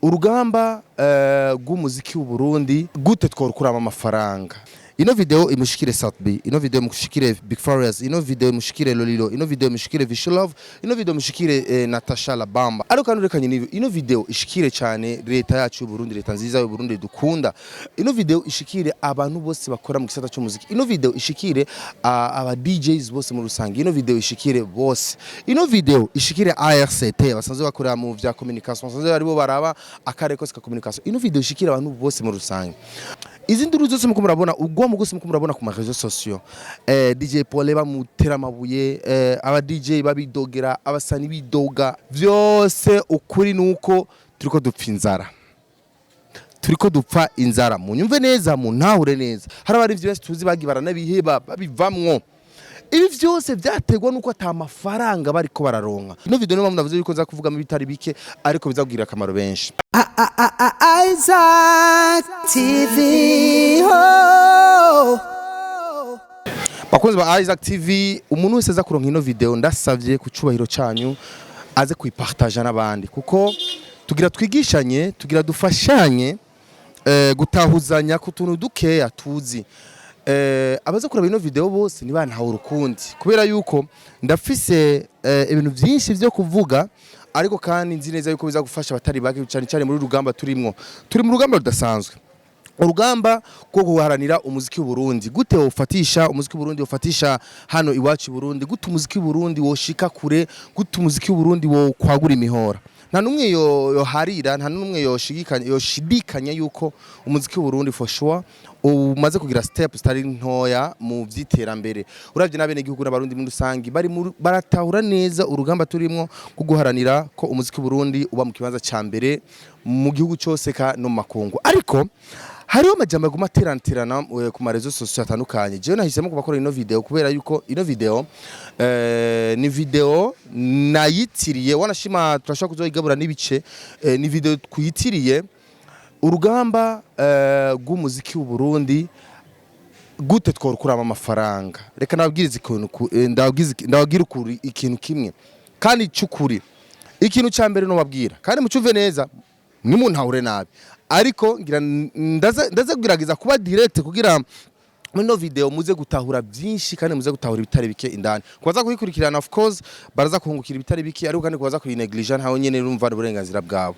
urugamba rw'umuziki w'u Burundi gute twokuramo amafaranga. Ino video imushikire Southby, ino video imushikire Big Farious, ino video imushikire Lolilo, ino video imushikire Vishlove, ino video imushikire NATACHA la Bamba. Ariko kandi rekanye niyo ino video ishikire cyane leta yacu y'u Burundi, leta nziza y'u Burundi dukunda. Ino video ishikire abantu bose bakora mu gisata cy'umuziki. Ino video ishikire aba DJs bose mu rusange. Ino video ishikire bose. Ino video ishikire ARCT basanzwe bakora mu vya communication, basanzwe bari bo baraba akariye kose ka communication. Ino video ishikire abantu bose mu rusange. Izi nduru zose muko murabona ubwo mugose muko murabona ku marezo sociaux DJ Paul bamutera amabuye aba DJ babidogera abasani bidoga byose ukuri nuko turiko dupfa inzara turiko dupfa inzara munyumve neza muntahure neza hari abari byose tuzi bagibara nabiheba babivamwo ibi byose byategwa nuko ata mafaranga bariko bararonka. Ino video no ndavuze yuko nza kuvuga mu bitari bike ariko bizagirira akamaro benshi. Isaac TV bakunzi ba Isaac TV, umuntu wese aza kuronka ino video ndasavye ku cubahiro cyanyu aze kuyipartager n'abandi kuko tugira twigishanye tugira dufashanye gutahuzanya ku tuntu dukeya tuzi. Abaza kuraba ino video bose ni bana urukundi kubera yuko ndafise ibintu byinshi byo kuvuga ariko kandi nzi neza yuko biza gufasha abatari bake cyane cyane muri rugamba turi mu rugamba rudasanzwe, urugamba rwo guharanira umuziki w'u Burundi. Gute wofatisha umuziki w'u Burundi, wofatisha hano iwacu Burundi, gute umuziki w'u Burundi woshika kure, gute umuziki w'u Burundi wo kwagura imihora. Nta numwe yo harira, nta numwe yoshidikanya yuko umuziki w'u Burundi for sure umaze kugira step stari ntoya mu vyiterambere. Uravye nabene gihugu n'abarundi mu rusangi baratahura neza urugamba turimo kuguharanira ko umuziki w'u Burundi uba mu kibanza ca mbere mu gihugu cyose ka no makungu. Ariko hariho amajambo aguma ateranterana ku marezo sociaux atandukanye. Jewe nahisemo kubakora ino video kubera yuko ino video ni video nayitiriye wanashima turashaka kuzoyigabura n'ibice ni video kuyitiriye urugamba rw'umuziki w'u Burundi gute twokuramo amafaranga. Reka nababwiriza ndababwira ukuri ikintu kimwe kandi cyukuri. Ikintu cya mbere no babwira kandi mucuve neza ni muntahure nabi ariko ngira ndaza kugerageza kuba direct kugira no video muze gutahura byinshi kandi muze gutahura ibitari bike indani kubaza kuyikurikirana. Of course baraza kuhungukira ibitari bike ariko kandi kubaza kuyineglija ntaho nyene urumva uburenganzira bwabo.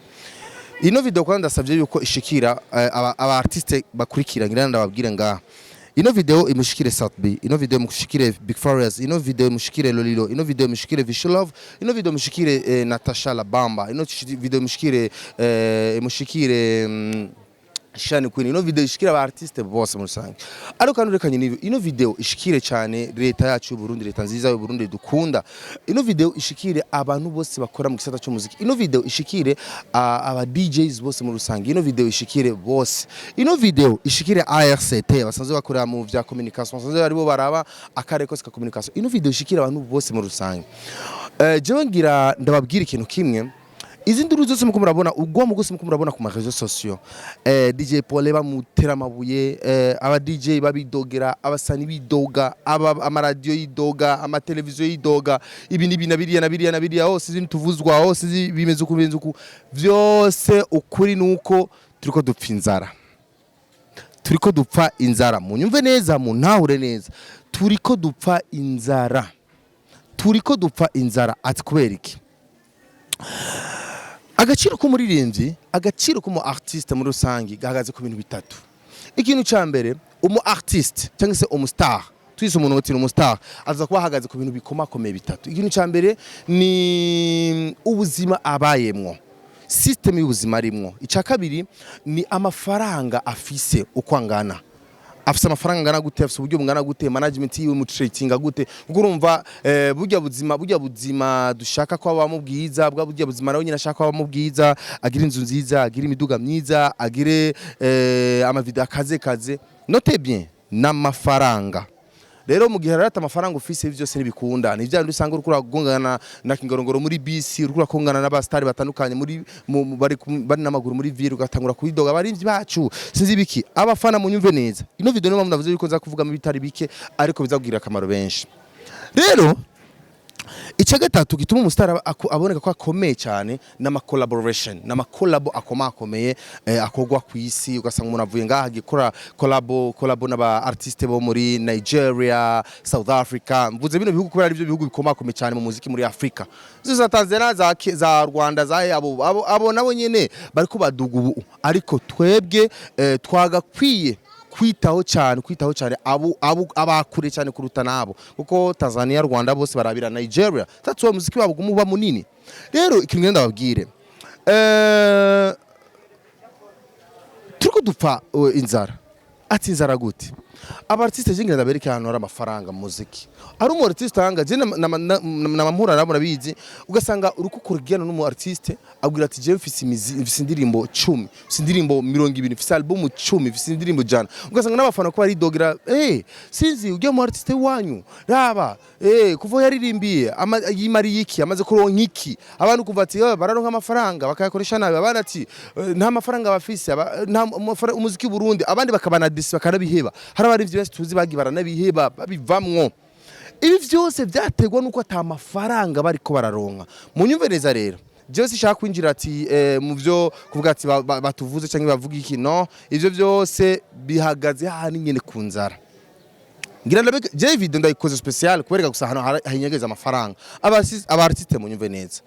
Ino video kandi ndasavye yuko ishikira aba artiste bakurikira ngira ndababwire ngaha. Ino video imushikire Southby, ino video imushikire Big Farious, ino video imushikire Lolilo, ino video imushikire Vishlove, ino video imushikire NATACHA la Bamba, ino video imushikire Shani Queen, ino video ishikira aba artiste bose mu rusange. Ariko kandi rekanye niyo ino video ishikire cyane leta yacu y'u Burundi, leta nziza y'u Burundi dukunda. Ino video ishikire abantu bose bakora mu gisata cy'umuziki. Ino video ishikire aba DJs bose mu rusange. Ino video ishikire bose. Ino video ishikire ARCT basanzwe bakora mu vya communication, basanzwe bari bo baraba akariye kose ka communication. Ino video ishikire abantu bose mu rusange. Jewe ngira ndababwira ikintu kimwe. Izi nduru zose muko murabona ubwo mugose muko murabona ku marezo sociaux DJ Paul bamutera amabuye aba DJ babidogera abasani bidoga amaradio yidoga amateleviziyo yidoga ibindi binabiriya hose izi tuvuzwa hose bimeze uku byose ukuri nuko turiko dupfa inzara munyumve neza muntahure neza turiko dupfa inzara ati kubera iki. Agaciro ko muririmbyi, agaciro ko mu artiste muri rusangi gahagaze ku bintu bitatu. Ikintu cya mbere umu artiste cyangwa se umustar, twise umuntu wotira umustar aza kuba hagaze ku bintu bikomakomeye bitatu. Ikintu cya mbere ni ubuzima abayemwo, system y'ubuzima arimwo. Icya kabiri ni amafaranga afise uko angana. Afise amafaranga ngana gute, afise uburyo bungana gute, management yiwe mu trading gute. Urumva burya buzima dushaka ko aba mu bwiza, burya buzima nawe nyine ashaka ko aba mu bwiza, agira inzu nziza, agira imiduga myiza, agire amavideo akaze note bien n'amafaranga. Rero mu gihe rata amafaranga ufise byose nibikunda ni bya ndusanga urukura gongana na kingorongoro muri bisi urukura kongana n'abastari batandukanye muri bari n'amaguru muri ville ugatangura kuyidoga abarimvyi bacu sinzi biki abafana munyumve neza. Ino video no ndavuze yuko nza kuvuga mu bitari bike ariko bizagirira akamaro benshi. Rero icya gatatu gituma umustar aboneka ko akomeye cyane n'ama collaboration n'amakolabo akomakomeye akogwa kwisi ugasanga umuntu avuye ngaha gikora collabo n'aba artiste bo muri Nigeria, South Africa, mvuze bino bihugu kubera aribyo bihugu bikomakomeye cyane mu muziki muri Afrika. Ziza Tanzania za Rwanda za abo nabo nyene bariko baduga ubu, ariko twebwe twagakwiye kwitaho cyane abakure cyane kuruta nabo, kuko Tanzania, Rwanda bose barabira Nigeria, tatso muziki wabo gumuba munini. Rero ikintu ngenda babwire turiko dupfa inzara, ati inzara gute? Abartiste jingira ndabereka ahantu hari amafaranga muziki. Ari umu artiste hanga je n'amampura nabo nabizi, ugasanga urukukurigana n'umu artiste abwira ati je mfise indirimbo 10, mfise indirimbo 20, mfise album 10, mfise indirimbo jana. Ugasanga n'abafana ko bari dogira sinzi ujye mu artiste wanyu raba kuva yaririmbiye yimari yiki amaze kuronka iki, abantu kuva ati bararonka amafaranga bakayakoresha nabi, abana ati nta mafaranga bafise, nta umuziki Burundi, abandi bakabana disi bakarabiheba. Hari ivyo tuzi bagi baranabiheba babivamwo. Ibi vyose byategwa nuko ata mafaranga bariko bararonka. Munyumve neza rero, je sishaka kwinjira ati mu byo kuvuga ati batuvuze cyangwa bavuga iki, no, ivyo byose bihagaze hahani nyene ku nzara. Ngira ndabe je video ndayikoze special kubereka gusa hano ahinyegeza amafaranga. Abartiste munyumve neza,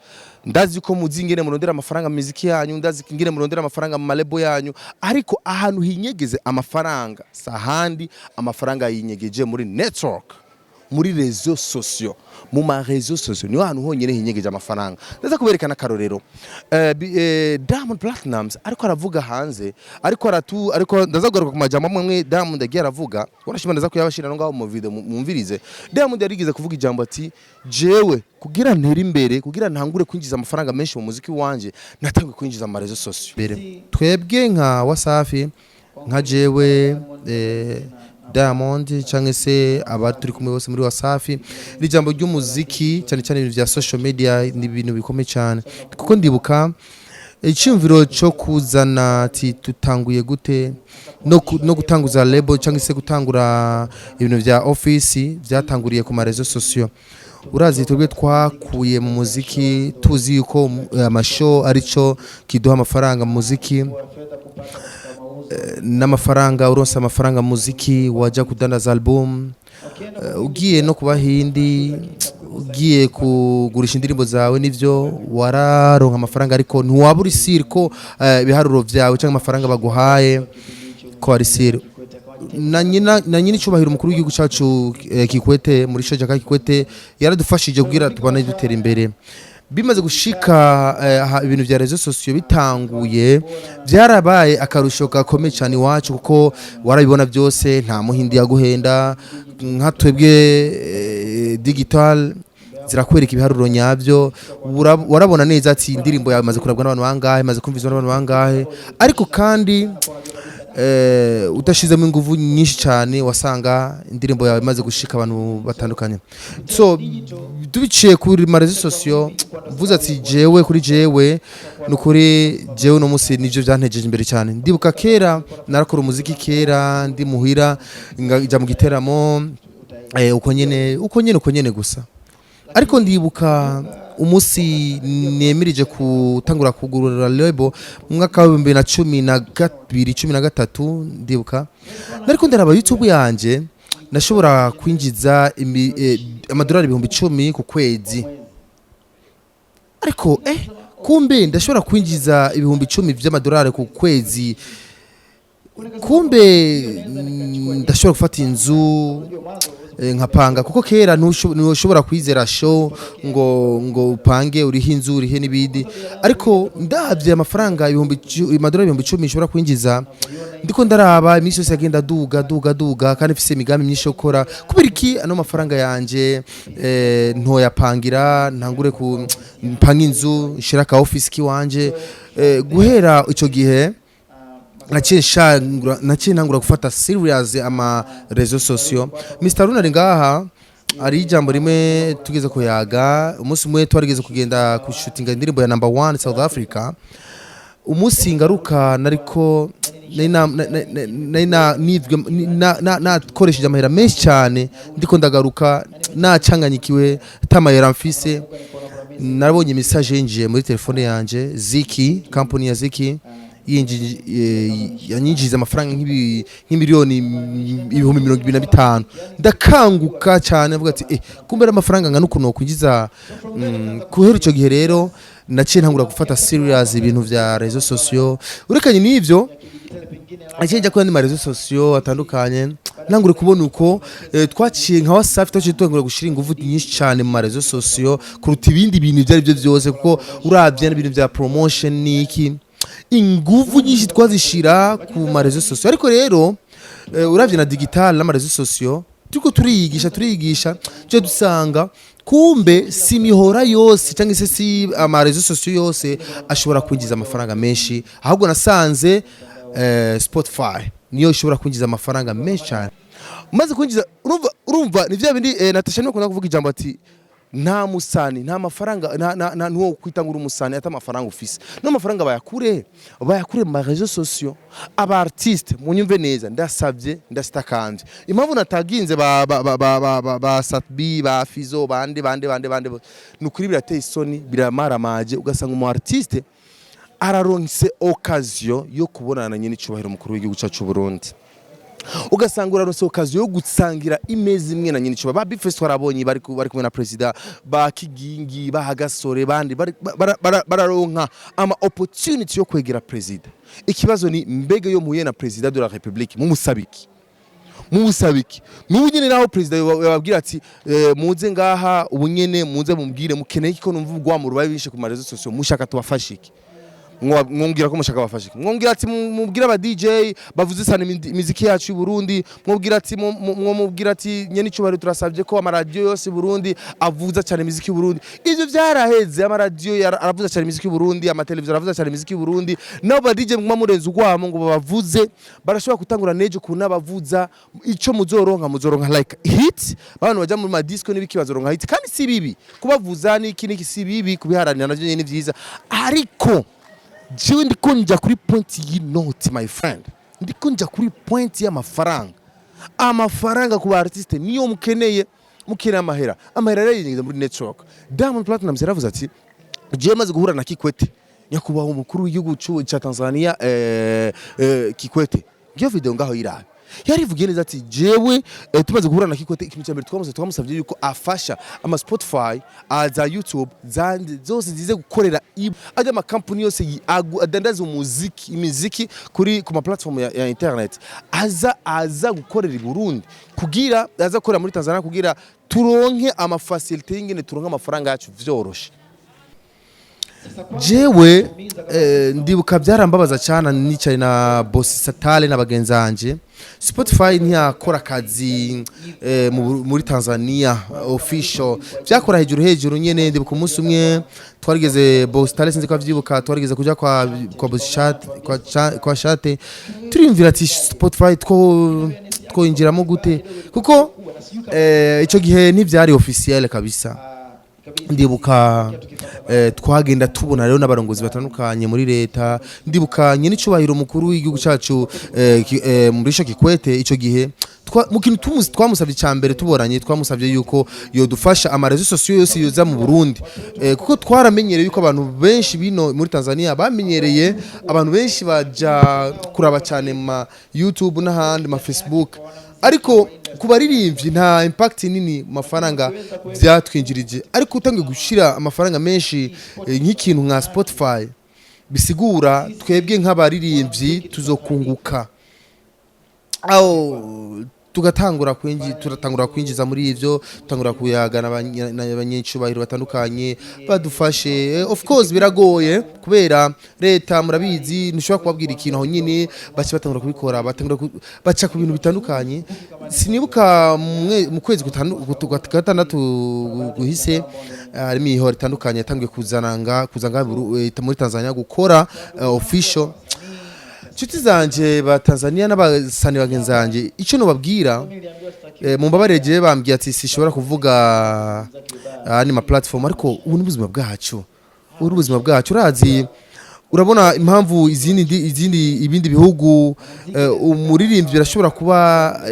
ndazi ko muzingene murondera amafaranga mu muziki yanyu, ndazi kingine murondera amafaranga mu malebo yanyu, ariko ahantu hinyegeze amafaranga sahandi amafaranga yinyegeje muri network, muri réseaux sociaux, mu ma réseaux sociaux niho hantu honyene hinyegeje amafaranga. Ndaza kuberekana karorero Diamond Platnumz ariko aravuga hanze, ariko ndaza kugaruka ku majambo amwe Diamond yagiye aravuga, urashima ndaza kuyabashira no ngaho mu video mumvirize. Diamond yarigize kuvuga ijambo ati jewe kugira ntera imbere, kugira ntangure kwinjiza amafaranga menshi mu muziki wanje, natangwe kwinjiza ama réseaux sociaux. Twebwe nka Wasafi, nka jewe Diamond cyangwa se abari turi kumwe bose muri Wasafi, ijambo ry'umuziki cyane cyane ibintu bya social media ni ibintu bikomeye cyane, kuko ndibuka icyumviro cyo kuzana ati tutanguye gute no gutanguza label cyangwa se gutangura ibintu bya office byatanguriye ku ma réseaux sociaux. Urazi twebwe twakuye mu muziki tuzi yuko amashow arico kiduha amafaranga mu muziki, n'amafaranga uronsa amafaranga muziki waja kudandaza album, ugiye no kuba hindi, ugiye kugurisha indirimbo zawe nivyo wararonka amafaranga, ariko ntiwabura isiri ko ibiharuro vyawe cyangwa amafaranga baguhaye ko ari siri. Na nyine cyubahiro umukuru w'igihugu cyacu Kikwete, muri shoja ka Kikwete yaradufashije kugira tubane dutera imbere. Bimaze gushika ibintu vya réseaux sociaux bitanguye, byarabaye akarusho gakomeye cyane wacu, kuko warabibona byose, nta muhindi yaguhenda, nka twebwe digital zirakwereka ibiharuro nyabyo, warabona neza ati indirimbo yawe imaze kurabwa n'abantu bangahe, imaze kumvizwa n'abantu bangahe, ariko kandi udashizemo ingufu nyinshi cyane wasanga indirimbo yawe imaze gushika abantu batandukanye. So tubiciye kuri ma réseaux sociaux, vuza ati jewe kuri jewe nukuri jewe no musi nivyo byantejeje imbere cyane. Ndibuka kera narakora umuziki kera ndi muhira ngaja mu giteramo uko nyene gusa, ariko ndibuka umusi nemirije kutangura kugurura label mu mwaka wa 2012-13 ndibuka, nariko ndaraba YouTube yanje nashobora kwinjiza amadolari 10,000 ku kwezi, ariko kumbe ndashobora kwinjiza 10,000 by'amadolari ku kwezi, kumbe ndashobora gufata inzu nkapanga, kuko kera ntushobora kwizera show ngo upange uriho inzu urihe n'ibindi, ariko ndabye amafaranga amadolari 10,000 nshobora kwinjiza, ndiko ndaraba iminsi yose agenda duga kandi mfise imigambi myinshi gukora. Kubera iki ano mafaranga yanje ntoyapangira, ntangure ku mpanga inzu, shira ka office kiwanje. Guhera ico gihe naciye ntangura gufata serious ama réseaux sociaux. Mr. Runari ngaha ari ijambo rimwe tugeze kuyaga, umunsi umwe twarigeze kugenda ku shooting indirimbo ya number 1 South Africa. Umunsi ngaruka nariko nakoresheje amahera menshi cyane ndiko ndagaruka nacanganyikiwe tamayera mfise narabonye message yinjiye muri telefone yanje Ziki company ya Ziki yanyinjiza amafaranga nk'imiliyoni 25,000 ndakanguka cyane avuga ati kumbera amafaranga ngana ukuntu kwinjiza kuhera ico gihe rero naciye ntangura gufata serious ibintu vya réseaux sociaux urekanye n'ivyo acenja ko n'ama réseaux sociaux atandukanye ntangure kubona uko twaciye nka WhatsApp twaciye tungura gushira ingufu nyinshi cyane mu réseaux sociaux kuruta ibindi bintu byari byo byose kuko uravye n'ibintu vya promotion niki ingufu nyinshi twazishira ku ma réseaux sociaux ariko rero uravye na digital n'ama réseaux sociaux tuko turiyigisha cyo dusanga kumbe si mihora yose cyangwa se si ama réseaux sociaux yose ashobora kwinjiza amafaranga menshi ahubwo nasanze Spotify niyo ishobora kwinjiza amafaranga menshi cyane maze kwinjiza urumva ni vya bindi Natasha no kunda kuvuga ijambo ati nta musani nta mafaranga nta ntuwo kwitangura umusani ata amafaranga ufise no mafaranga bayakure mu réseaux sociaux aba artiste munyumve neza ndasavye ndasitakanje impamvu nataginze ba Satbi ba Fizzo bande nukuri birateye isoni biramaramaje ugasanga umu artiste araronse occasion yo kubonana nyine icubahiro mukuru w'igihugu cyacu Burundi ugasanga uraronse occasion yo gusangira imezi imwe na nyine icubahiro ba Bifesto warabonye bari kumwe na president ba Kigingi ba Hagasore bandi bararonka ama opportunity yo kwegera president ikibazo ni mbega yo muye na president de la République mu musabiki n'ubunyene naho president yababwira ati muze ngaha ubunyene muze mumbwire mukeneye ko numva mu rubaye bishe ku ma réseaux sociaux mushaka tubafashike mwongera ko mushaka bafashike mwongera ati mubwira aba DJ bavuze sana imiziki yacu y'u Burundi mubwira ati nyene icubahiro turasabye ko ama radio yose Burundi avuza cyane imiziki y'u Burundi ivyo byaraheze ama radio aravuza cyane imiziki y'u Burundi ama televiziyo aravuza cyane imiziki y'u Burundi nabo DJ mwa murenze ugwamo ngo bavuze barashobora gutangura nejo kuna bavuza ico muzoronka like hit abantu baja mu ma disco n'ibiki bazoronka hit kandi si bibi kubavuza n'iki si bibi kubiharanira navyo nyene vyiza ariko jewe ndiko nja kuri point y'inoti my friend ndiko nja kuri point y'amafaranga ku artiste niyo mukeneye amahera rero yinjiza muri network Diamond Platinum yaravuze ati jewe maze guhura na Kikwete nyakubaho umukuru w'igihugu cya Tanzania Kikwete ngiyo video ngaho irabe yarivugiye neza ati jewe tumaze guhura na Kikwete ikintu cyambere twamusavye yuko afasha ama Spotify za YouTube zose zize gukorera ajya ama company yose adandaza imiziki kuri ku ma platform ya internet aza gukorera i Burundi kugira aza gukorera muri Tanzania kugira turonke ama facility y'ingene turonke amafaranga yacu vyoroshe jewe ndibuka byarambabaza cyane nicaye na boss Satale n'abagenzanje Spotify ntiyakora akazi muri Tanzania official byakora hejuru nyene ndibuka umunsi umwe twarigeze boss Satale sinzi ko avyibuka twarigeze kuja kwa boss chat kwa chat turimvira ati Spotify two injiramo gute kuko ico gihe ntivyari officiel kabisa ndibuka twagenda tubona rero n'abarongozi batandukanye muri leta ndibuka nyene icubahiro mukuru w'igihugu cyacu muri sho Kikwete ico gihe mu kintu twamusavye cyambere tuboranye twamusavye yuko yodufasha ama réseaux sociaux yose yoza mu Burundi kuko twaramenyereye yuko abantu benshi bino muri Tanzania bamenyereye abantu benshi baja kuraba cyane ma YouTube n'ahandi ma Facebook ariko kubaririmbyi nta impact nini mafaranga byatwinjirije ariko utangiye gushira amafaranga menshi nk'ikintu nka Spotify bisigura twebwe nk'abaririmbyi tuzokunguka turatangura kwinjiza muri ivyo tutangura kuyagana abanyecubahiro batandukanye badufashe of course biragoye kubera leta murabizi nishobora kubabwira ikintu aho nyine bace batangura kubikora baca ku bintu bitandukanye sinibuka mu kwezi gatandatu guhise hari imihoro itandukanye yatangiye kuzanga muri Tanzania gukora official Chuti zanje ba Tanzania n'abasani bagenzanje ico no babwira mu mbabareje bambwiye ati sishobora kuvuga ani ma platform ariko ubu n'ubuzima bwacu urazi urabona impamvu ibindi bihugu umuririmbyi birashobora kuba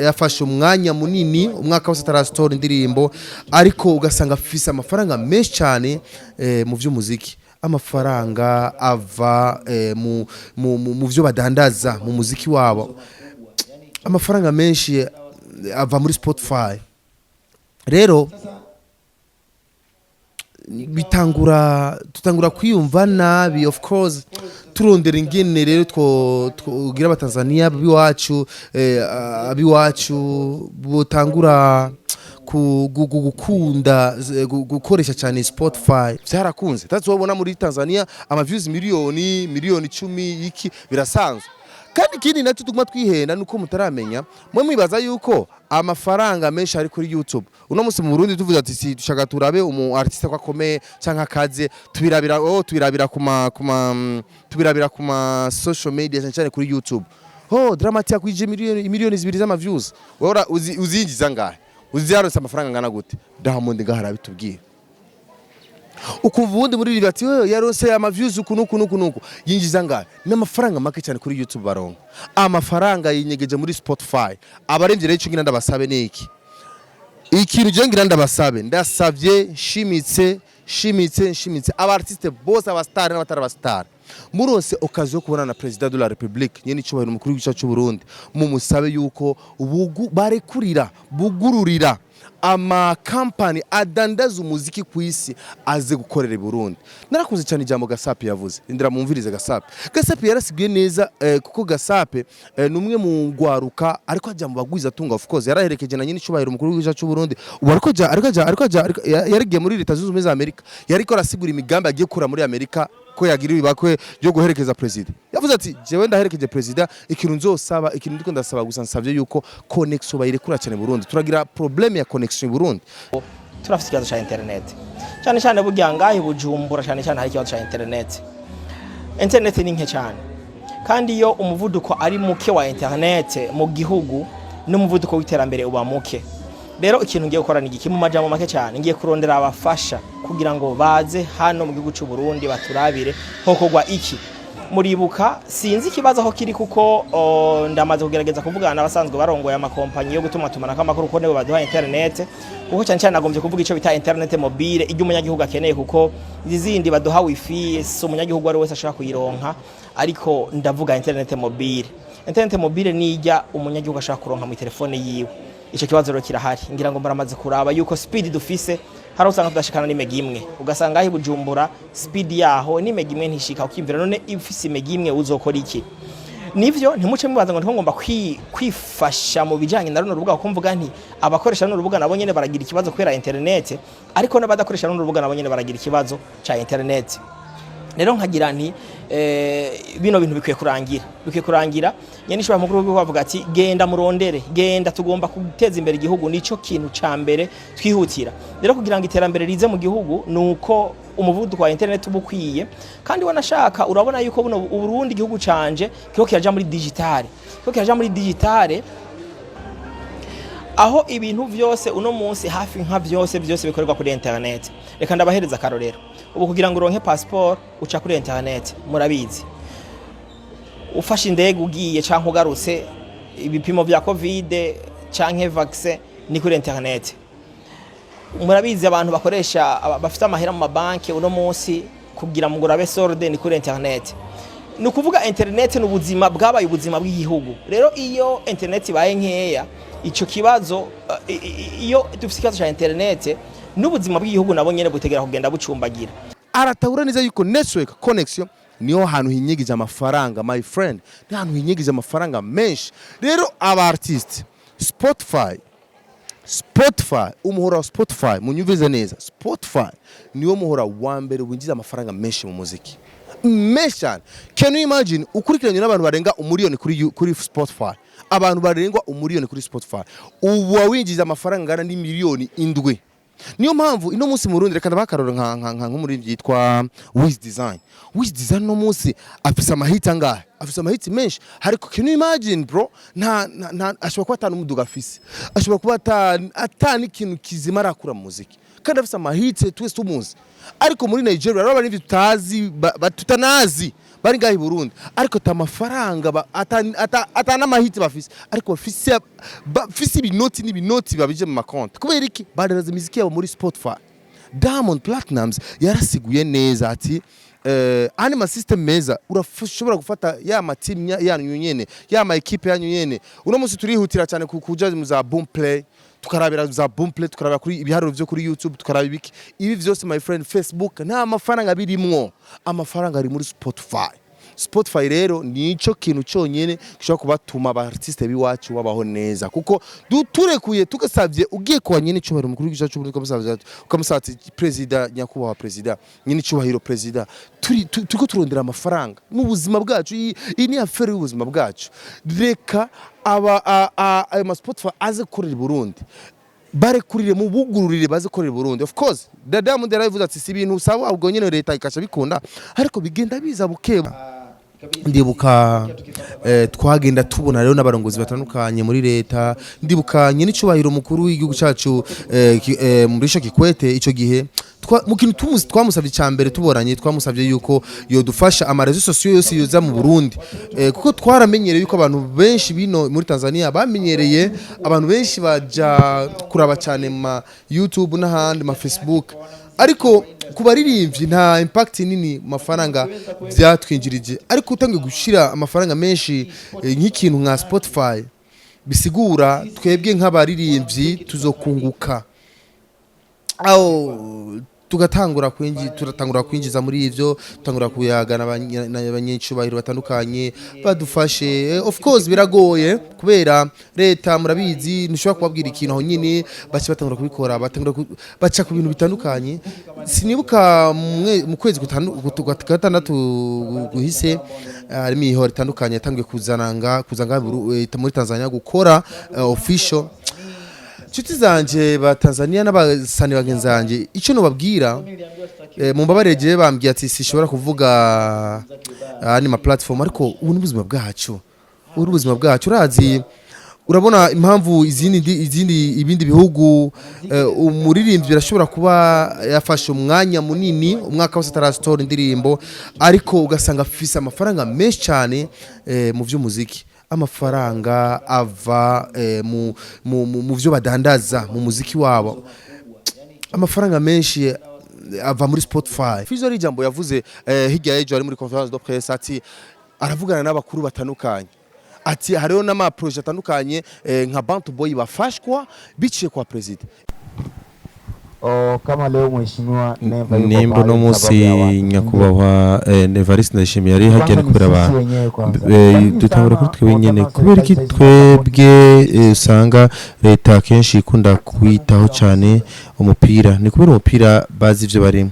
yafashe umwanya munini umwaka wose atarastora indirimbo ariko ugasanga afise amafaranga menshi cyane mu by'umuziki amafaranga ava mu byo badandaza mu muziki wabo amafaranga menshi ava muri Spotify rero tutangura kwiyumva nabi of course turondera ingene rero twogira abatanzania abiwacu butangura gukunda gukoresha cyane Spotify byarakunze tazobona muri Tanzania ama views miliyoni 10 iki birasanzwe kandi ikindi nacyo tuguma twihenda nuko mutaramenya mwe mwibaza yuko amafaranga menshi ari kuri YouTube uno musi mu Burundi tuvuze ati si dushaka turabe umu artiste kwa komeye canka kaze tubirabira kuma social media cyane kuri YouTube dramatic kwije miliyoni 2 z'ama views wora uzinjiza ngahe uziyaronse amafaranga ngana gute Diamond ngahara bitubwira ukumva ubundi muri ribati yarose ama views uku yinjiza ngahe n'amafaranga make cyane kuri YouTube baronka amafaranga yinyegeje muri Spotify abaremvye rero cyingira ndabasabe neki ikintu je ngira ndabasabe ndasavye shimitse aba artiste bose aba star n'abatara aba star murose okaziyo kubona na president de la République nyene icubahiro umukuru w'igihugu cy'u Burundi mu musabe yuko barekurira bugururira ama company adandaza umuziki kwisi aze gukorera Burundi narakunze cyane ijambo Gasape yavuze indira mumvirize Gasape yarasigiye neza kuko Gasape numwe mu ngwaruka ariko ajya mu bagwiza tunga of course yaraherekeje na nyine icubahiro umukuru w'igihugu cy'u Burundi ariko yarigiye muri Leta Zunze Ubumwe za Amerika yariko arasigura imigambi agiye kura muri Amerika ko yagira ibakwe byo guherekeza president yavuze ati jewe ndaherekeje president ikintu nzosaba ikintu ndiko ndasaba gusa nsavye yuko connection bayirekura cyane Burundi turagira problem ya connection Burundi turafite ikibazo cha internet cyane burya ngahe Bujumbura cyane hari ikibazo cha internet ni nke cyane kandi iyo umuvuduko ari muke wa internet mu gihugu n'umuvuduko w'iterambere uba muke rero ikintu ngiye gukora nigiki mu majambo make cyane ngiye kurondera abafasha kugira ngo baze hano mu gihugu cy'u Burundi baturabire hokogwa iki muribuka sinzi kibazo aho kiri kuko ndamaze kugerageza kuvugana n'abasanzwe barongoye amakompanyi yo gutuma tumana kamakuru ko nebo baduha internet kuko cyane nagombye kuvuga ico bita internet mobile ijye umunyagihugu akeneye kuko izindi baduha wifi so umunyagihugu ari wese ashaka kuyironka ariko ndavuga internet mobile nijya umunyagihugu ashaka kuronka mu telefone yiwe ico kibazo rero kirahari ngira ngo mbaramaze kuraba yuko speed dufise hari usanga tudashikana ni mega imwe ugasanga ahi Bujumbura speed yaho ni mega imwe ntishika ukimvira none ifise mega imwe uzokora iki nivyo ntimuce mubaza ngo ndiko ngomba kwifasha mu bijanye na runo rubuga kumvuga nti abakoresha runo rubuga nabo nyene baragira ikibazo kwera internet ariko n'abadakoresha runo rubuga nabo nyene baragira ikibazo ca internet rero nkagira nti bino bintu bikwiye kurangira nyene ishobora mukuru w'igihugu bavuga ati genda murondere genda tugomba guteza imbere igihugu nico kintu ca mbere twihutira rero kugira ngo iterambere rize mu gihugu nuko umuvuduko wa internet ubukwiye kandi wanashaka urabona yuko buno Burundi igihugu canje kiko kiraja muri digitale aho ibintu vyose uno munsi hafi nka vyose bikorerwa kuri internet reka ndabahereza karorero ubu kugira ngo uronke passport uca kuri internet murabizi ufashe indege ugiye canke ugarutse ibipimo vya covid canke vaccine ni kuri internet murabizi abantu bakoresha bafite amahera mu mabanki uno munsi kugira ngo urabe solde ni kuri internet ni ukuvuga internet n'ubuzima bwabaye ubuzima bw'igihugu rero iyo internet ibaye nkeya ico kibazo iyo dufite ikibazo cha internet n'ubuzima bw'igihugu nabo nyene butegera kugenda bucumbagira aratahura neza yuko network connection niyo hantu hinyegije amafaranga my friend ni hantu hinyegije amafaranga menshi rero aba artiste Spotify umuhora wa Spotify munyumvize neza Spotify niyo muhora wa mbere winjiza amafaranga menshi mu muziki meshan can you imagine ukurikiranye n'abantu barenga umuriyoni kuri Spotify abantu barengwa umuriyoni kuri Spotify ubu winjiza amafaranga ngana ni miliyoni 7 niyo mpamvu ino munsi mu Burundi reka ndabakaroro nka muri byitwa Wiz Design no munsi afisa amahiti angahe afisa amahiti menshi ariko can you imagine bro nta ashobora kuba atanu umuduga afise ashobora kuba atani ikintu kizima arakura mu muziki kandi afisa amahiti twese tumuzi ariko muri Nigeria rero bari tutazi tutanazi bari ngahi Burundi ariko tamafaranga atana mahiti bafise ariko bafise ibinoti n'ibinoti babije mu makonti kubera iki badaraza imiziki yabo muri Spotify. Diamond Platnumz yarasiguye neza ati anima system meza urashobora gufata ya team yanyu nyene ya ma equipe yanyu nyene uno munsi turihutira cyane kuja mu za boom play tukarabira za boom play tukarabira kuri ibiharuro byo kuri YouTube tukaraba ibiki ibi vyose my friend Facebook nta mafaranga birimwo amafaranga ari muri Spotify rero nico kintu cyonyene gishobora kubatuma aba artiste biwacu babaho neza kuko turekuye tugasavye ugiye kwa nyene cyubahiro mukuru w'igihugu cyacu ukamusatse president nyakubahwa president nyene cyubahiro president turiko turondera amafaranga mu buzima bwacu iyi ni affaire y'ubuzima bwacu reka aba Spotify aze kurira Burundi barekurire mu bugururire baze korera Burundi. Of course Diamond yaravuze ati si ibintu usaba ubwo nyene leta ikasha bikunda ariko bigenda biza bukeba. Ndibuka twagenda tubona rero n'abarongozi batandukanye muri leta ndibuka nyene cyubahiro mukuru w'igihugu cyacu muri sho Kikwete ico gihe mu kintu twamusavye cyambere tuboranye twamusavye yuko yodufasha amarezo sosiyo yose yoza mu Burundi kuko twaramenyereye yuko abantu benshi bino muri Tanzania bamenyereye abantu benshi baja kuraba cyane ma YouTube n'ahandi ma Facebook ariko kubaririmbyi nta impact nini mafaranga byatwinjirije ariko utangiye gushira amafaranga menshi nk'ikintu nka Spotify bisigura twebwe nk'abaririmbyi tuzokunguka turatangura kwinjiza muri ivyo tutangura kuyagana abanyecubahiro batandukanye badufashe. Of course biragoye kubera leta murabizi nishobora kubabwira ikintu aho nyine batangura kubikora baca ku bintu bitandukanye. Sinibuka mu kwezi gatandatu guhise ari mihoro itandukanye yatangiye kuzanga muri Tanzania gukora official. Chuti zanje ba Tanzania n'abasani bagenzanje ico no babwira mu mbabareje bambwiye ati sishobora kuvuga anima platform ariko ubu n'ubuzima bwacu urazi urabona impamvu ibindi bihugu umuririmbyi birashobora kuba yafashe umwanya munini umwaka wose atarastora indirimbo ariko ugasanga afise amafaranga menshi cyane mu vy'umuziki. Amafaranga ava mu byo badandaza mu muziki wabo amafaranga menshi ava muri Spotify. Fizzo ari jambo yavuze hirya y'ejo ari muri conference de presse ati aravugana n'abakuru batandukanye ati hariho n'ama projet atandukanye nka Bantu Boy bafashwa biciye kwa president. Kama leo mheshimiwa Nembo no musi nyakubahwa Nevariste ndashimiye ari hagera kubera abantu dutangura kuri twe nyene kubera iki twebwe usanga leta kenshi ikunda kwitaho cyane umupira ni kubera umupira bazi ivyo barimo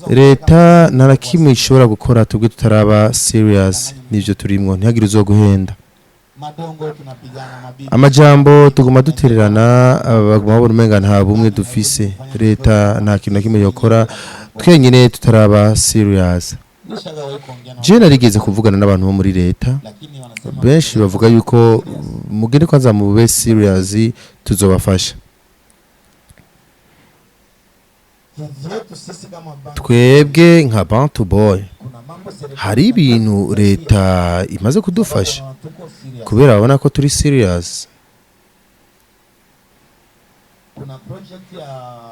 leta narakimwe ishobora gukora tubwe tutaraba serious nivyo turimwo ntihagire uzoguhenda amajambo tuguma dutererana baguma babona umenga nta bumwe dufise leta nta kintu na kimwe yokora twenyine tutaraba serious. Je narigeze kuvugana n'abantu bo muri leta benshi bavuga yuko mugende kwanza mu be serious tuzobafasha. Twebwe nka Bantu Boy hari ibintu leta imaze kudufasha kubera babona ko turi serious.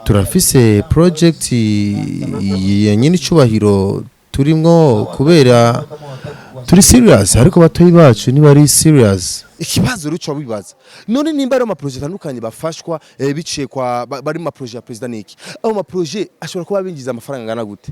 Turafise project ya nyine cyubahiro turimwo kubera turi serious ariko batoyi bacu ni bari serious. Ikibazo ruco bibaza none nimba ari ama project atandukanye bafashwa biciye kwa bari ma project ya president niki abo ma project ashobora kuba binjiza amafaranga ngana gute?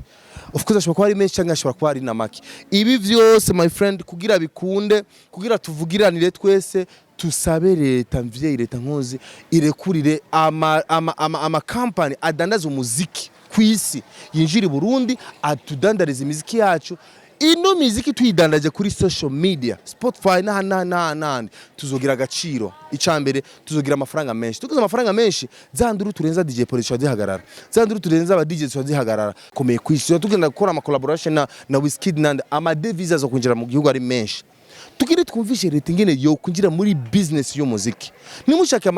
Of course ashobora kuba ari menshi cyangwa ashobora kuba ari na make. Ibi vyose my friend kugira bikunde kugira tuvugiranire twese tusabe leta mvye leta nkozi irekurire ama company adandaza umuziki kwisi yinjira Burundi atudandariza imiziki yacu. Ino miziki tuyidandaje kuri social media Spotify na tuzogira agaciro icambere tuzogira amafaranga menshi tukoze amafaranga menshi zanduru turenza DJ Police wazihagarara zanduru turenza aba DJ wazihagarara komeye kwisi tugenda gukora ama collaboration na Wizkid nande ama devisa zo kwinjira mu gihugu ari menshi tugire twumvishe leta ingene yo kungira muri business y'umuziki nimushaka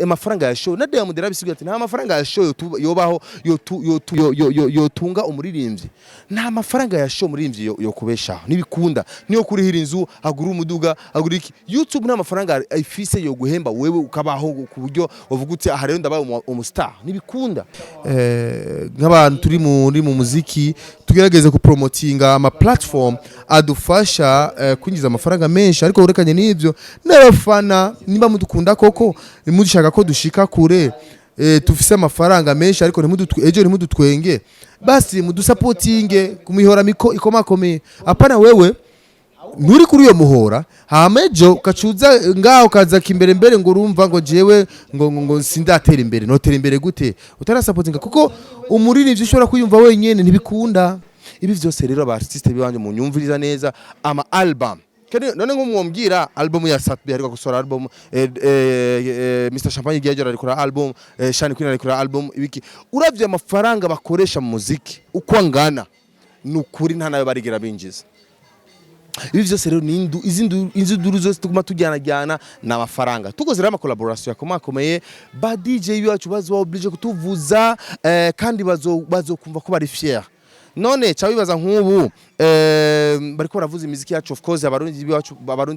amafaranga ya show na Diamond yarabisigaye ati nta mafaranga ya show yobaho yotunga umuririmbyi nta mafaranga ya show umuririmbyi yo kubeshaho nibikunda niyo kurihira inzu agura umuduga agura iki YouTube nta mafaranga ifise yo guhemba wewe ukabaho ku buryo uvuga uti aha rero ndabaye umustar nibikunda nk'abantu turi mu muziki tugerageze ku promotinga ama platform adufasha kwinjiza amafaranga menshi ariko urekanye n'ivyo n'abafana niba mudukunda koko mudushaka ko dushika kure tufise amafaranga menshi ariko ejo ntimudutwenge basi mudusapotinge kumihora ikomakomeye apana wewe nuri kuri iyo muhora hamejo kacuza ngaho kaza kimbere mbere ngo urumva ngo jewe ngo sindatera imbere notera imbere gute utarasapotinga kuko umuririmbyi ushobora kuyumva wenyene ntibikunda ibi vyose rero aba artiste bibanje mu nyumviriza neza ama album none ngo mwumbwira album ya Satbi ariko gusora album Mr Champagne giye ari kora album Shani Queen ari kora album ibiki uravye amafaranga bakoresha mu muziki uko angana nukuri nta nayo barigera binjiza ibi vyose rero ni inzu zose tuguma tujyana n'amafaranga tukoze rama collaboration yakomakomeye ba DJ bacu bazo oblige kutuvuza kandi bazokumva ko bari fier none cabibaza nk'ubu bariko baravuza imiziki yacu of course abarundi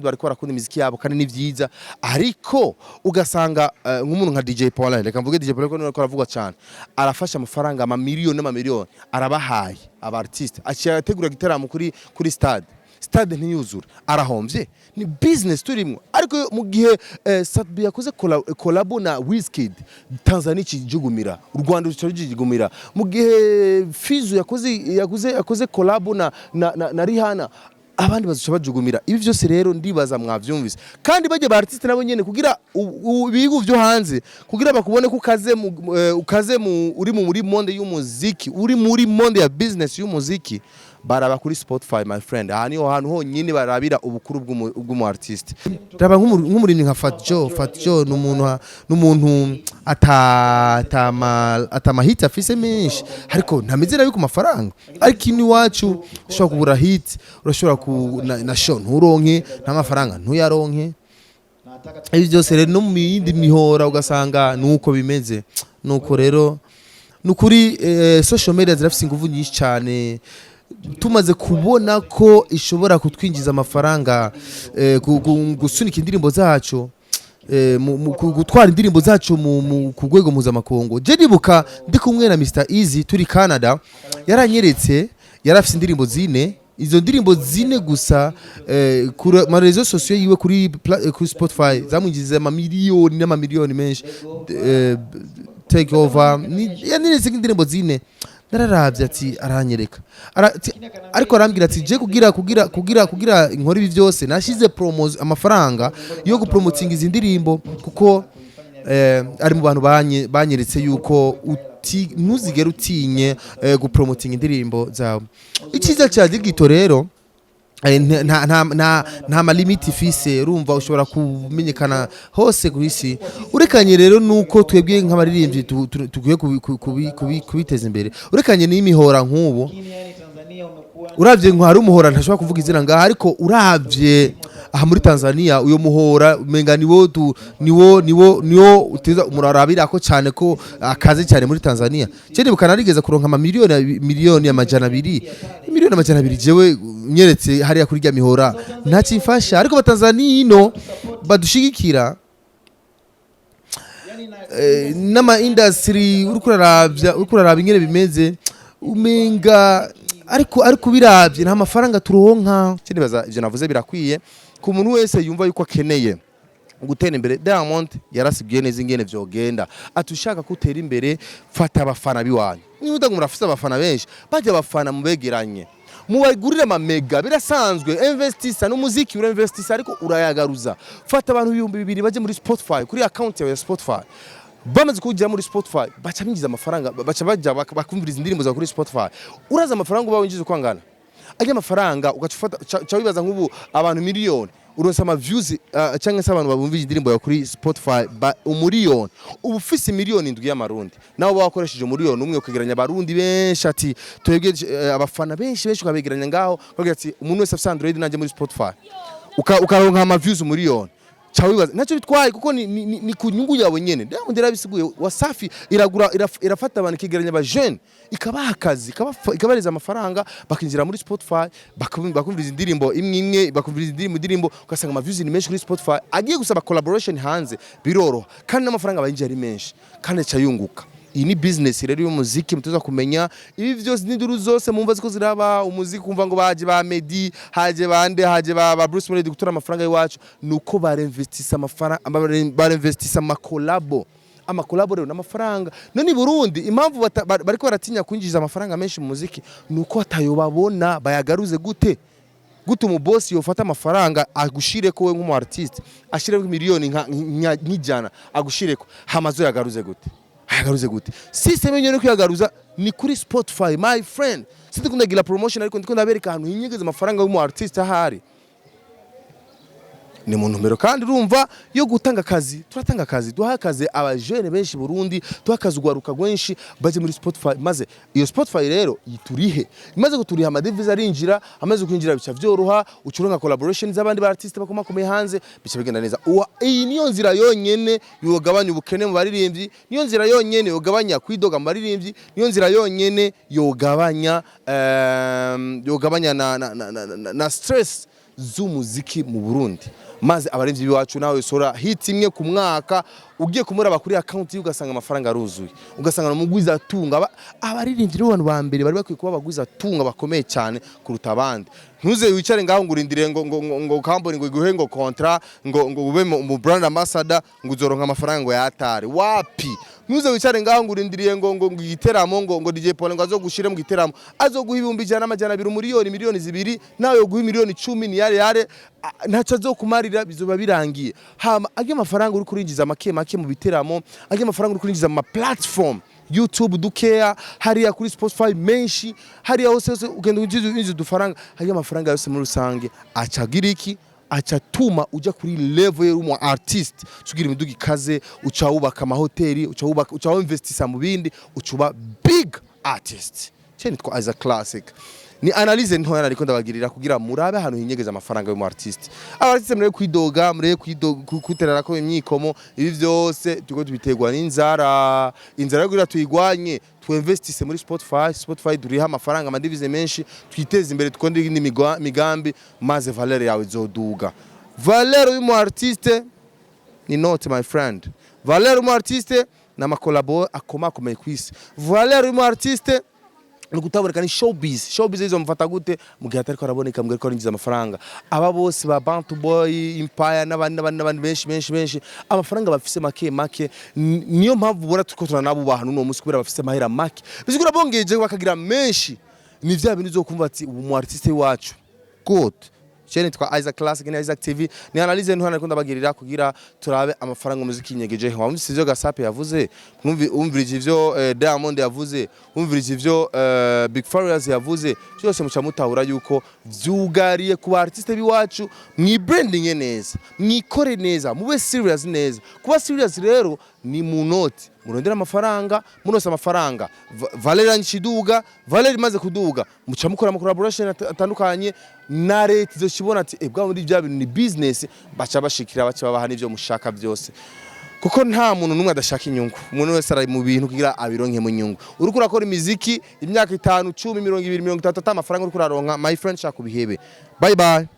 bariko barakunda imiziki yabo kandi ni vyiza ariko ugasanga nk'umuntu nka DJ Paul reka mvuge DJ Paul ko ariko aravuga cyane arafasha amafaranga amamiliyoni arabahaye aba artiste aciyategura giteramo kuri stade ntiyuzura arahomvye ni business turimo ariko mu gihe Satbi yakoze collabo na Wizkid Tanzania kijugumira u Rwanda rujigumira mu gihe Fizzo yakoze collabo na Rihanna abandi bazuca bajugumira ibi vyose rero ndibaza mwavyumvise kandi baje ba artiste nabo nyene kugira ibigo vyo hanze kugira bakubone ko ukaze uri muri monde y'umuziki uri muri monde ya business y'umuziki baraba kuri Spotify my friend aha niho hantu honyine barabira ubukuru bw'umu artiste raba nk'umurimyi nka Fatjo n'umuntu atama hit afise menshi ariko ntameze nabi ku mafaranga ariko ni wacu ushobora kubura hit urashobora na show nturonke nta mafaranga ntuyaronke ibi byose rero no mu yindi mihora ugasanga nuko bimeze nuko rero nukuri social media zirafise ingufu nyinshi cyane tumaze kubona ko ishobora kutwinjiza amafaranga gusunika indirimbo zacu gutwara indirimbo zacu ku rwego mpuzamakungu je nibuka ndi kumwe na Mr Easy turi Canada yaranyeretse yarafise indirimbo zine izo ndirimbo zine gusa ku marezo sociaux yiwe kuri Spotify zamwinjiza amamiliyoni n'amamiliyoni menshi take over yaniretse indirimbo zine nararavye ati aranyereka ariko arambwira ati je kugira inkora ibi byose nashize promos amafaranga yo gupromotinga izi ndirimbo kuko ari mu bantu banyeretse yuko ntuzigera utinye gupromotinga indirimbo zawe ikiza cya digito rero nta malimiti ifise urumva ushobora kumenyekana hose ku isi urekanye rero nuko twebwe nk'abaririmbyi tugiye kubiteza imbere urekanye n'imihora nk'ubu uravye nko hari umuhora ntashobora kuvuga izina ngaha ariko uravye aha muri Tanzania uyo muhora menga niwo uteza umurarabira ko cyane ko akaze cyane muri Tanzania cyane bukanarigeza kuronka miliyoni amajana 2 jewe nyeretse hariya kuri rya mihora ntacifasha ariko batanzania ino badushigikira nama industry urkuraraba ingene bimeze umenga ariko biravye nta mafaranga turonka cyane baza ivyo navuze birakwiye ku muntu wese yumva yuko akeneye gutera imbere. Diamond yarasibwiye neza ingene vyogenda atushaka kutera imbere fata abafana biwanyu niba murafise abafana benshi bajya abafana mubegeranye mubagurire amamega birasanzwe investisa n'umuziki urinvestisa ariko urayagaruza fata abantu 200 baje muri Spotify kuri account ya Spotify bamaze kujya muri Spotify baca binjiza amafaranga baca bajya bakumviriza indirimbo za kuri Spotify uraza amafaranga uba winjiza kwangana ajya amafaranga ugacufata cyawibaza nk'ubu abantu miliyoni uronse ama views cyangwa se abantu babumvije indirimbo ya kuri Spotify umuriyoni ubu ufise miliyoni 7 y'amarundi nawo bakoresheje umuriyoni umwe ukegeranya abarundi benshi ati twebwe abafana benshi ukabegeranya ngaho bagira ati umuntu wese afite Android nanje muri Spotify ukaronka ama views umuriyoni cawibaza naco bitwaye kuko ni kunyungu yawe nyene Diamond yarabisiguye Wasafi irafata abantu kigeranya aba jeune ikabaha akazi ikabariza amafaranga bakinjira muri Spotify bakumviriza indirimbo imwe bakumviriza indirimbo ugasanga ama views ni menshi kuri Spotify agiye gusaba collaboration hanze biroroha kandi n'amafaranga bayinjira ari menshi kandi cayunguka. Iyi ni business rero y'umuziki mutuza kumenya ibi byose n'induru zose mumva ziko ziraba umuziki kumva ngo baje ba Medi haje bande haje ba Bruce Melody gutura amafaranga y'iwacu nuko barinvestisa amafaranga barinvestisa amakolabo rero n'amafaranga none Burundi impamvu bariko baratinya kwinjiza amafaranga menshi mu muziki nuko atayobabona bayagaruze gute mu boss yofata amafaranga agushire ko we nk'umu artist ashire miliyoni nk'ijana agushire ko hamazo yagaruze gute system yenyewe kuyagaruza ni kuri Spotify my friend sindi kundagira promotion ariko ndiko ndabereka ahantu hinyegeza amafaranga y'umu artist ahari ni mu ntumbero kandi urumva yo gutanga akazi turatanga akazi duha akazi abajene benshi Burundi duha akazi ugwaruka gwenshi baje muri Spotify maze iyo Spotify rero yiturihe imaze guturiha amadevize arinjira amaze kwinjira bica vyoroha ucuronka collaboration z'abandi ba artiste bakomakomeye hanze bica bigenda neza iyi niyo nzira yonyene yogabanya ubukene mu baririmbyi niyo nzira yonyene yogabanya kwidoga mu baririmbyi niyo nzira yonyene yogabanya na stress z'umuziki mu Burundi maze abarivyi biwacu nawe sora hit imwe ku mwaka ugiye kumuraba kuri account ugasanga amafaranga aruzuye ugasanga no mugwiza tunga abaririmbyi rero abantu ba mbere bari bakwiye kuba bagwiza tunga bakomeye cyane kuruta abandi ntuze wicare ngaho ngurindire ngo company ngo iguhe ngo contrat ngo ube mu brand ambassador ngo uzoronka amafaranga ngo yatare wapi ntuze wicare ngaho ngurindiriye ngo igiteramo ngo DJ Paul ngo azogushire mu giteramo azoguha 100,000 miliyoni 2 nawe yo guha miliyoni 10 ni yare ntaca azokumarira bizoba birangiye hama age amafaranga uri kurinjiza make mu biteramo age amafaranga uri kurinjiza mu platform YouTube dukeya hariya kuri Spotify menshi hariya hose ugenda unjiza dufaranga age amafaranga yose muri rusange acagira iki acatuma uja kuri level y'umu artist tugira imiduga ikaze ucawubaka amahoteli ucawo investisa mu bindi ucuba big artist cyane twa as a classic ni analyse ntoya nariko ndabagirira kugira murabe ahantu hinyegeza amafaranga y'umu artist abartiste mure kwidoga kuterera ko imyikomo ibi byose tuko tubitegwa n'inzara yo kugira tuyigwanye tuinvestise muri Spotify duriha amafaranga amadivize menshi twiteze imbere tukondira indi migambi maze valeur yawe zoduga valeur y'umu artiste ni not my friend valeur y'umu artiste na makolabo akomakomeye kwisi valeur y'umu artiste nugutabureka ni showbiz izo mfata gute mugihe atariko araboneka mbere ko arinjiza amafaranga aba bose ba Bantu Boy Empire n'abandi benshi amafaranga bafise make niyo mpamvu bora tuko turanabo bahantu no musi kubera bafise mahera make bizigura bongeje bakagira menshi ni vya bintu uzokumva ati umu artiste wacu good cyane twa Isaac Classic na Isaac TV ni analyse nto nariko ndabagirira kugira turabe amafaranga umuziki nyegeje wamvise ivyo Gasape yavuze umvirije ivyo Diamond yavuze umvirije ivyo Big Farious yavuze cyose muca mutahura yuko vyugariye ku artiste biwacu mwi branding neza mwikore neza mube serious neza kuba serious rero ni mu note murondera amafaranga munose amafaranga Valera nchiduga Valeri maze kuduga muca mukora mu collaboration atandukanye na leta izoshibona ati bwa muri bya bintu ni business baca bashikira baca babaha n'ivyo mushaka byose kuko nta muntu numwe adashaka inyungu umuntu wese ari mu bintu kugira abironke mu nyungu uriko urakora imiziki imyaka 5 10 20 30 amafaranga uriko uraronka my friend shaka kubihebe bye bye.